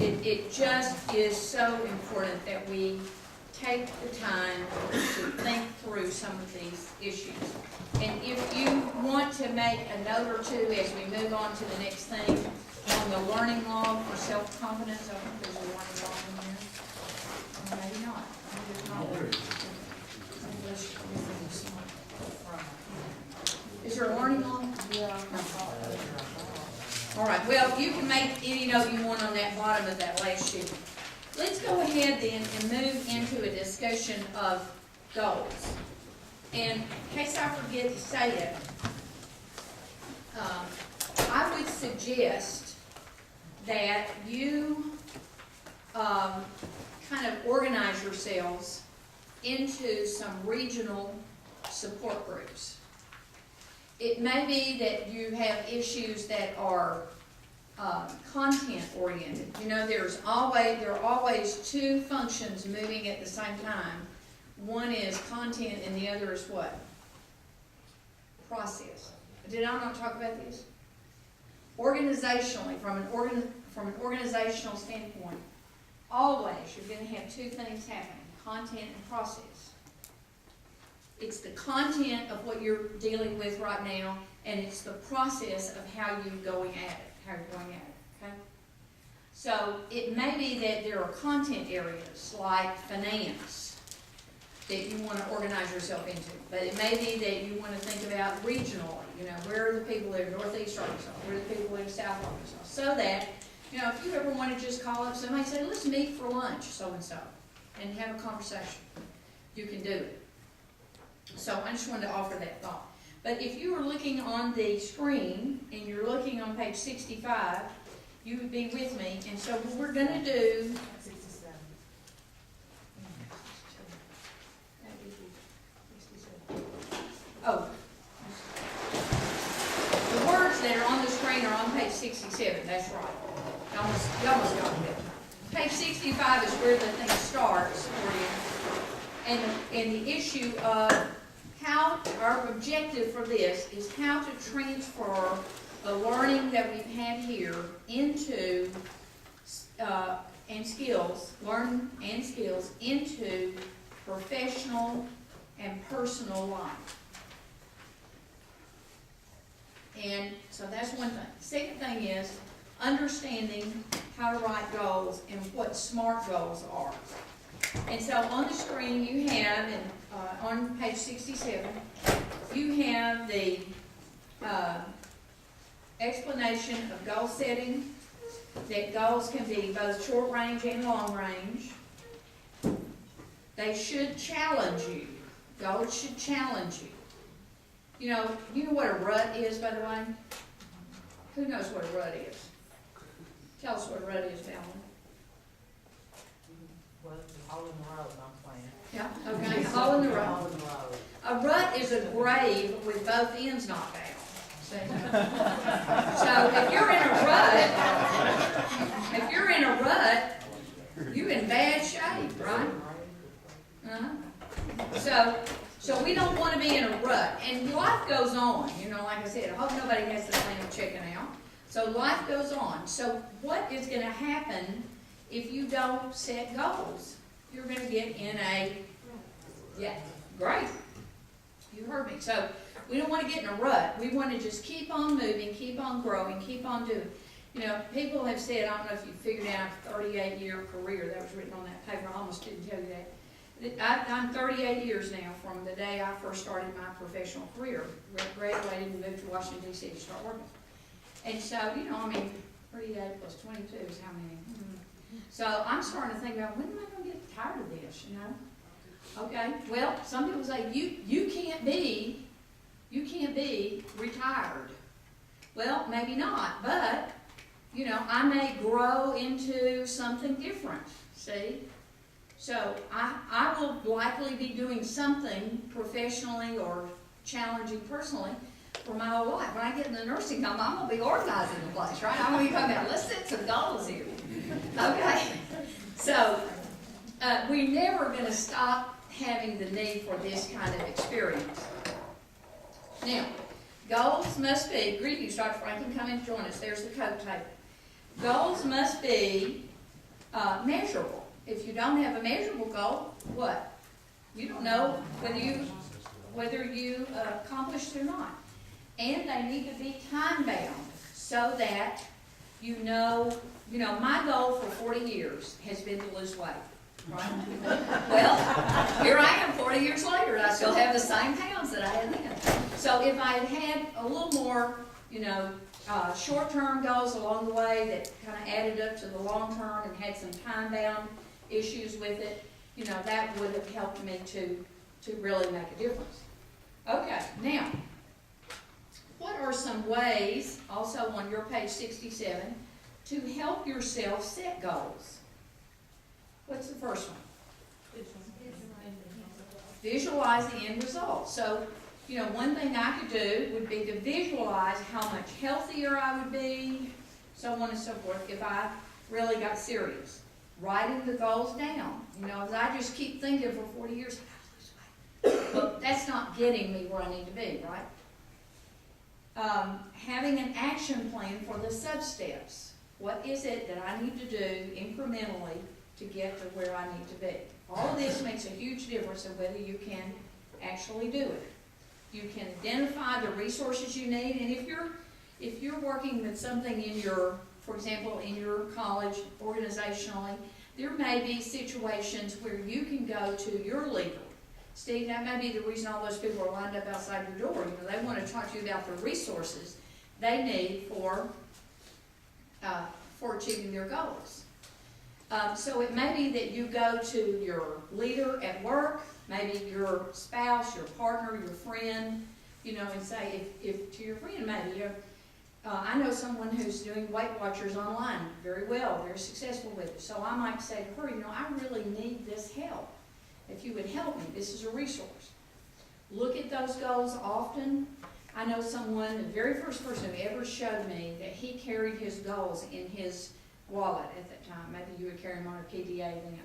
It just is so important that we take the time to think through some of these issues. And if you want to make a note or two as we move on to the next thing, on the learning log for self-confidence, I think there's a learning log in here. Or maybe not. Maybe there's not. Is there a learning log? Yeah. All right, well, you can make any note you want on that bottom of that last sheet. Let's go ahead then and move into a discussion of goals. And in case I forget to say it, I would suggest that you kind of organize yourselves into some regional support groups. It may be that you have issues that are content oriented. You know, there are always two functions moving at the same time. One is content and the other is what? Process. Did I not talk about this? Organizationally, from an organizational standpoint, always you're going to have two things happening, content and process. It's the content of what you're dealing with right now, and it's the process of how you're going at it, okay? So it may be that there are content areas like finance that you want to organize yourself into, but it may be that you want to think about regionally, you know, where are the people in Northeast Arkansas, where are the people in South Arkansas, so that, you know, if you ever want to just call up somebody and say, let's meet for lunch, so-and-so, and have a conversation, you can do it. So I just wanted to offer that thought. But if you are looking on the screen and you're looking on page 65, you would be with me. And so what we're going to do... 67. Oh. The words that are on the screen are on page 67. That's right. You almost got it. Page 65 is where the thing starts for you. And the issue of how, our objective for this is how to transfer the learning that we've had here into, learn and skills into professional and personal life. And so that's one thing. Second thing is understanding how to write goals and what SMART goals are. And so on the screen you have, and on page 67, you have the explanation of goal setting, that goals can be both short range and long range. They should challenge you. Goals should challenge you. You know what a rut is, by the way? Who knows what a rut is? Tell us what a rut is, Valerie. Well, all in the road, I'm playing. Yeah, okay, all in the road. All in the road. A rut is a grave with both ends knocked out. See? So if you're in a rut, you're in bad shape, right? So we don't want to be in a rut. And life goes on, you know, like I said, I hope nobody has the thing of checking out. So life goes on. So what is going to happen if you don't set goals? You're going to get in a, yeah, great. You heard me. So we don't want to get in a rut. We want to just keep on moving, keep on growing, keep on doing. You know, people have said, I don't know if you figured out a 38-year career. That was written on that paper. I almost didn't tell you that. I'm 38 years now from the day I first started my professional career. Graduated and moved to Washington, D.C. to start working. And so, you know, I mean, 38 plus 22 is how many? So I'm starting to think about, when am I going to get tired of this, you know? Okay, well, some people say, you can't be retired. Well, maybe not, but, you know, I may grow into something different, see? So I will likely be doing something professionally or challenging personally for my whole life. When I get in the nursing home, I'm going to be organizing the place, right? I'm going to be talking about, let's set some goals here. Okay? So we're never going to stop having the need for this kind of experience. Now, goals must be, greetings, Dr. Franklin, come and join us. There's the code table. Goals must be measurable. If you don't have a measurable goal, what? You don't know whether you accomplished it or not. And they need to be time bound so that you know, my goal for 40 years has been to lose weight, right? Well, here I am 40 years later, and I still have the same pounds that I had then. So if I had had a little more, short-term goals along the way that kind of added up to the long-term and had some time-bound issues with it, that would have helped me to really make a difference. Okay, now, what are some ways, also on your page 67, to help yourself set goals? What's the first one? Visualize the end result. So, one thing I could do would be to visualize how much healthier I would be, so on and so forth, if I really got serious. Writing the goals down. If I just keep thinking for 40 years, I gotta lose weight. But that's not getting me where I need to be, right? Having an action plan for the sub-steps. What is it that I need to do incrementally to get to where I need to be? All of this makes a huge difference in whether you can actually do it. You can identify the resources you need, and if you're working with something in for example, in your college organizationally, there may be situations where you can go to your leader. Steve, that may be the reason all those people are lined up outside your door. They want to talk to you about the resources they need for achieving their goals. So it may be that you go to your leader at work, maybe your spouse, your partner, your friend, and say, if to your friend maybe, I know someone who's doing Weight Watchers online very well, very successful with it. So I might say to her, I really need this help. If you would help me, this is a resource. Look at those goals often. I know someone, the very first person who ever showed me that he carried his goals in his wallet at that time. Maybe you would carry them on a PDA then.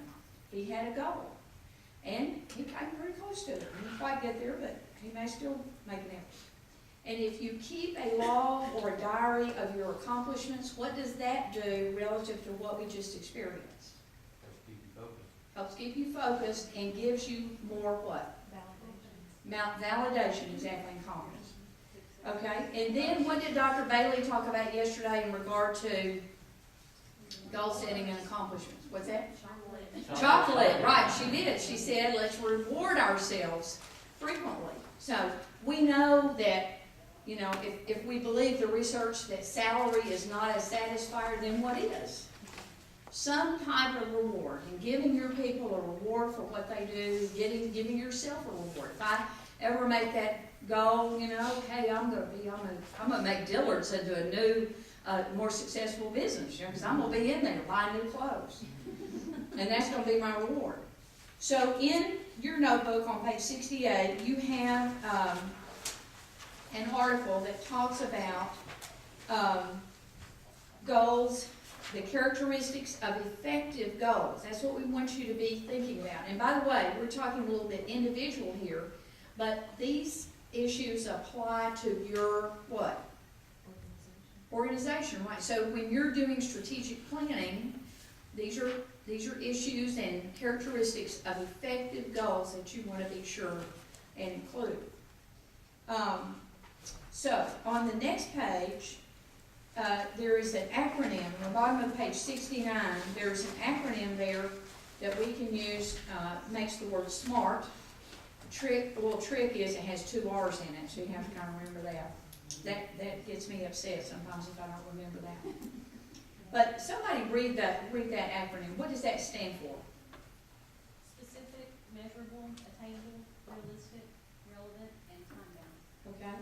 He had a goal. And he came pretty close to it. He didn't quite get there, but he may still make an effort. And if you keep a log or a diary of your accomplishments, what does that do relative to what we just experienced? Helps keep you focused and gives you more what? Validation, exactly, and confidence. Okay, and then what did Dr. Bailey talk about yesterday in regard to goal setting and accomplishments? What's that? Chocolate, right, she did. She said, let's reward ourselves frequently. So we know that, if we believe the research that salary is not a satisfier, then what is? Some type of reward, and giving your people a reward for what they do, giving yourself a reward. If I ever make that goal, hey, I'm gonna make Dillard's into a new, more successful business, because I'm gonna be in there buying new clothes, and that's gonna be my reward. So in your notebook on page 68, you have an article that talks about goals. The characteristics of effective goals. That's what we want you to be thinking about. And by the way, we're talking a little bit individual here, but these issues apply to your what? Organization, right? So when you're doing strategic planning, these are issues and characteristics of effective goals that you want to be sure and include. So on the next page, there is an acronym. On the bottom of page 69, there's an acronym there that we can use, makes the word SMART. The little trick is it has 2 R's in it, so you have to kind of remember that. That gets me upset sometimes if I don't remember that. But somebody read that acronym. What does that stand for? Specific, measurable, attainable, realistic, relevant, and time-bound. Okay.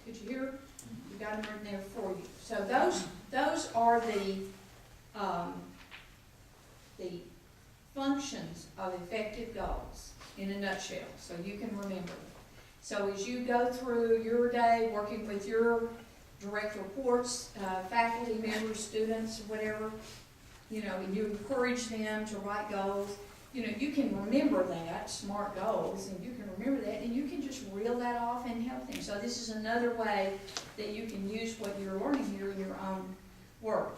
Could you hear? We got them written there for you. So those are the functions of effective goals in a nutshell, so you can remember them. So as you go through your day working with your direct reports, faculty members, students, whatever, and you encourage them to write goals, you can remember that, SMART goals, and you can remember that, and you can just reel that off and help them. So this is another way that you can use what you're learning here in your own work.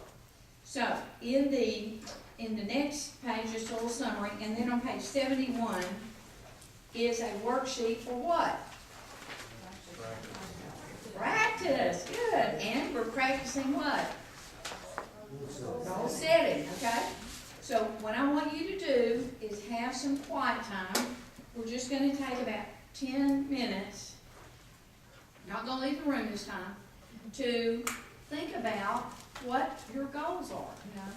So, in the next page, just a little summary, and then on page 71 is a worksheet for what? Practice, good, and we're practicing what? Goal setting, okay? So what I want you to do is have some quiet time. We're just gonna take about 10 minutes, not gonna leave the room this time, to think about what your goals are, you know?